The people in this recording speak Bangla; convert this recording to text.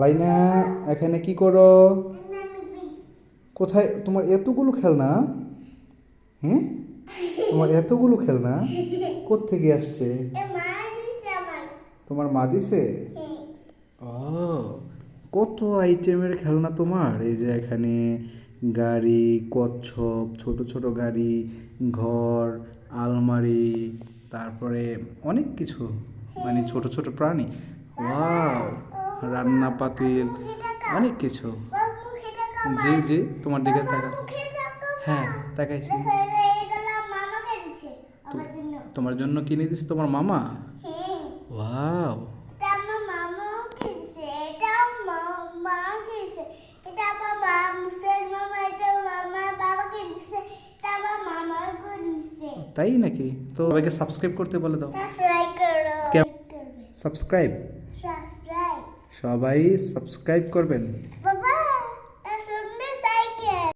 লাইনা, এখানে কি করো? কোথায় তোমার এতগুলো খেলনা? হ্যাঁ, তোমার এতগুলো খেলনা কোত্থেকে আসছে? তোমার মা দিছে? ও, কত আইটেমের খেলনা তোমার! এই যে এখানে গাড়ি, কচ্ছপ, ছোট ছোট গাড়ি, ঘর, আলমারি, তারপরে অনেক কিছু, মানে ছোট ছোট প্রাণী। ওয়াও, রান্না পাতিল, অনেক কিছু। জি জি, তোমার দিকে তাকা। হ্যাঁ, তাকাইছি। তোমার জন্য কিনে দিছে তোমার মামা? ওয়াও, তাই নাকি? তো সবাইকে সাবস্ক্রাইব করতে বলে দাও। সাবস্ক্রাইব, সবাই সাবস্ক্রাইব করবেন।